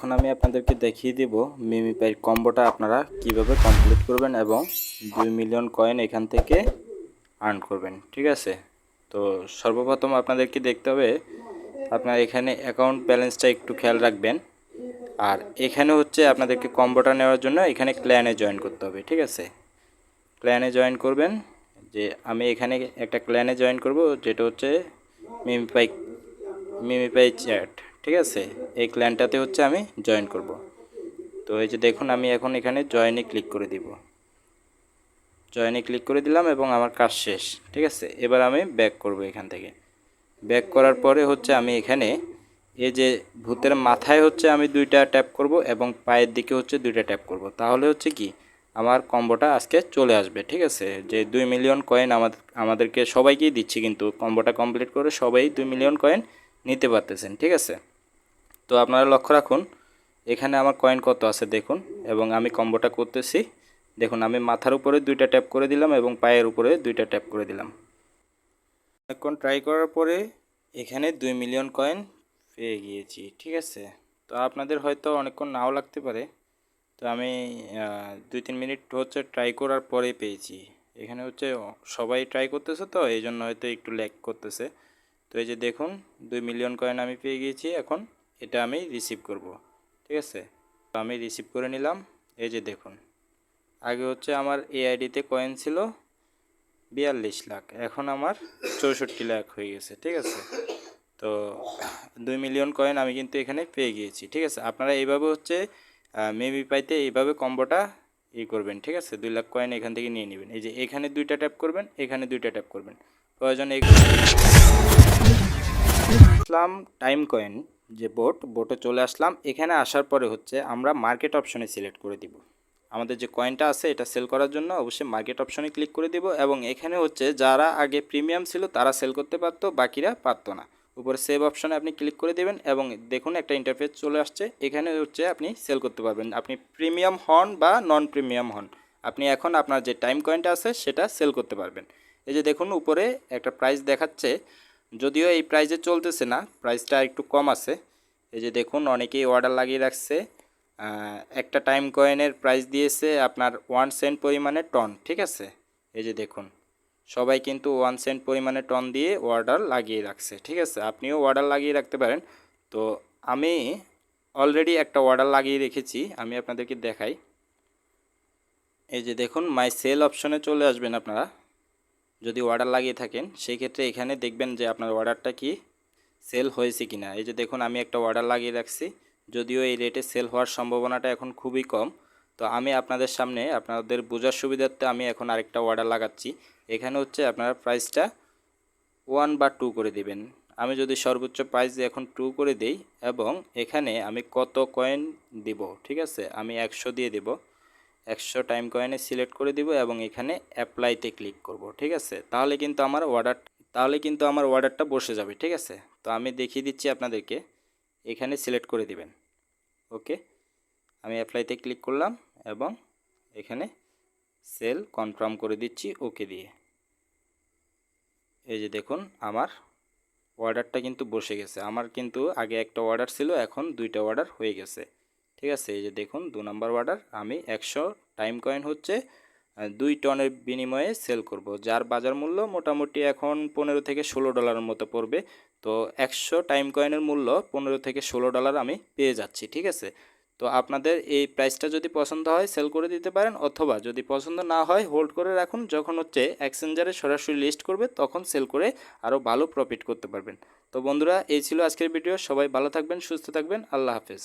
এখন আমি আপনাদেরকে দেখিয়ে দেব মিমিপাই কম্বোটা আপনারা কিভাবে কমপ্লিট করবেন এবং 2 মিলিয়ন কয়েন এখান থেকে আর্ন করবেন। ঠিক আছে, তো সর্বপ্রথম আপনাদেরকে দেখতে হবে আপনার এখানে অ্যাকাউন্ট ব্যালেন্সটা একটু খেয়াল রাখবেন। আর এখানে হচ্ছে আপনাদেরকে কম্বোটা নেওয়ার জন্য এখানে ক্ল্যানে জয়েন করতে হবে। ঠিক আছে, ক্ল্যানে জয়েন করবেন। যে আমি এখানে একটা ক্ল্যানে জয়েন করব, যেটা হচ্ছে মিমিপাই মিমিপাই চ্যাট। ঠিক আছে, এই ক্ল্যানটাতে হচ্ছে আমি জয়েন করব। তো এই যে দেখুন, আমি এখন এখানে জয়েনে ক্লিক করে দিব। জয়েনে ক্লিক করে দিলাম এবং আমার কাজ শেষ। ঠিক আছে, এবার আমি ব্যাক করব। এখান থেকে ব্যাক করার পরে হচ্ছে আমি এখানে এই যে ভূতের মাথায় হচ্ছে আমি 2টা ট্যাপ করব এবং পায়ের দিকে হচ্ছে 2টা ট্যাপ করব। তাহলে হচ্ছে কি আমার কম্বোটা আজকে চলে আসবে। ঠিক আছে, যে 2 মিলিয়ন কয়েন আমাদেরকে সবাইকেই দিচ্ছি, কিন্তু কম্বোটা কমপ্লিট করে সবাই 2 মিলিয়ন কয়েন নিতে পারতেছেন। ঠিক আছে, তো আপনারা লক্ষ্য রাখুন এখানে আমার কয়েন কত আছে দেখুন, এবং আমি কম্বোটা করতেছি। দেখুন, আমি মাথার উপরে 2টা ট্যাপ করে দিলাম এবং পায়ের উপরে 2টা ট্যাপ করে দিলাম। এখন ট্রাই করার পরে এখানে 2 মিলিয়ন কয়েন পেয়ে গিয়েছি। ঠিক আছে, তো আপনাদের হয়তো অনেকক্ষণ নাও লাগতে পারে। তো আমি 2-3 মিনিট হচ্ছে ট্রাই করার পরে পেয়েছি। এখানে হচ্ছে সবাই ট্রাই করতেছে, তো এই জন্য হয়তো একটু ল্যাগ করতেছে। তো এই যে দেখুন 2 মিলিয়ন কয়েন আমি পেয়ে গিয়েছি। এখন এটা আমি রিসিভ করব। ঠিক আছে, তো আমি রিসিভ করে নিলাম। এই যে দেখুন, আগে হচ্ছে আমার এই আইডিতে কয়েন ছিল 42 লাখ, এখন আমার 64 লাখ হয়ে গেছে। ঠিক আছে, তো 2 মিলিয়ন কয়েন আমি কিন্তু এখানে পেয়ে গিয়েছি। ঠিক আছে, আপনারা এইভাবে হচ্ছে মিমিপাইতে এইভাবে কম্বোটা করবেন। ঠিক আছে, 2 লাখ কয়েন এখান থেকে নিয়ে নেবেন। এই যে এখানে 2টা ট্যাপ করবেন, এখানে 2টা ট্যাপ করবেন, প্রয়োজন আসলাম টাইম কয়েন যে বোটে চলে আসলাম। এখানে আসার পরে হচ্ছে আমরা মার্কেট অপশনে সিলেক্ট করে দিব। আমাদের যে কয়েনটা আছে এটা সেল করার জন্য অবশ্যই মার্কেট অপশনে ক্লিক করে দিব, এবং এখানে হচ্ছে যারা আগে প্রিমিয়াম ছিল তারা সেল করতে পারতো, বাকিরা পারতো না। উপরে সেভ অপশনে আপনি ক্লিক করে দেবেন এবং দেখুন একটা ইন্টারফেস চলে আসছে। এখানে হচ্ছে আপনি সেল করতে পারবেন, আপনি প্রিমিয়াম হন বা নন প্রিমিয়াম হন, আপনি এখন আপনার যে টাইম কয়েনটা আছে সেটা সেল করতে পারবেন। এই যে দেখুন উপরে একটা প্রাইস দেখাচ্ছে, যদিও এই প্রাইসে চলতেছে না, প্রাইসটা একটু কম আছে। এই যে দেখুন অনেকেই অর্ডার লাগিয়ে রাখছে। একটা টাইম কয়েনের প্রাইস দিয়েছে আপনার 1 সেন্ট পরিমাণে টন। ঠিক আছে, এই যে দেখুন সবাই কিন্তু 1 সেন্ট পরিমাণে টন দিয়ে অর্ডার লাগিয়ে রাখছে। ঠিক আছে, আপনিও অর্ডার লাগিয়ে রাখতে পারেন। তো আমি অলরেডি একটা অর্ডার লাগিয়ে রেখেছি, আমি আপনাদেরকে দেখাই। এই যে দেখুন মাই সেল অপশনে চলে আসবেন আপনারা, যদি অর্ডার লাগিয়ে থাকেন সেই ক্ষেত্রে এখানে দেখবেন যে আপনার অর্ডারটা কি সেল হয়েছে কিনা। এই যে দেখুন আমি একটা অর্ডার লাগিয়ে রাখছি, যদিও এই রেটে সেল হওয়ার সম্ভাবনাটা এখন খুবই কম। তো আমি আপনাদের সামনে আপনাদের বোঝার সুবিধার্থে আমি এখন আরেকটা অর্ডার লাগাচ্ছি। এখানে হচ্ছে আপনারা প্রাইসটা 1 বা 2 করে দিবেন। আমি যদি সর্বোচ্চ প্রাইস এখন 2 করে দেই এবং এখানে আমি কত কয়েন দিব, ঠিক আছে, আমি 100 দিয়ে দেব। 100 টাইম কয়েনে সিলেক্ট করে দিব এবং এখানে অ্যাপ্লাইতে ক্লিক করব। ঠিক আছে, তাহলে কিন্তু আমার অর্ডারটা বসে যাবে। ঠিক আছে, তো আমি দেখিয়ে দিচ্ছি আপনাদেরকে, এখানে সিলেক্ট করে দিবেন। ওকে, আমি অ্যাপ্লাইতে ক্লিক করলাম এবং এখানে সেল কনফার্ম করে দিচ্ছি ওকে দিয়ে। এই যে দেখুন আমার অর্ডারটা কিন্তু বসে গেছে। আমার কিন্তু আগে একটা অর্ডার ছিল, এখন 2টা অর্ডার হয়ে গেছে। ঠিক আছে, এই যে দেখুন 2 নম্বর অর্ডার আমি 100 টাইম কয়েন হচ্ছে 2 টনের বিনিময়ে সেল করব, যার বাজার মূল্য মোটামুটি এখন $15 থেকে $16 মতো পড়বে। তো 100 টাইম কয়েনের মূল্য $15 থেকে $16 আমি পেয়ে যাচ্ছি। ঠিক আছে, তো আপনাদের এই প্রাইসটা যদি পছন্দ হয় সেল করে দিতে পারেন, অথবা যদি পছন্দ না হয় হোল্ড করে রাখুন, যখন হচ্ছে এক্সচেঞ্জারে সরাসরি লিস্ট করবে তখন সেল করে আরও ভালো প্রফিট করতে পারবেন। তো বন্ধুরা, এই ছিল আজকের ভিডিও। সবাই ভালো থাকবেন, সুস্থ থাকবেন, আল্লাহ হাফেজ।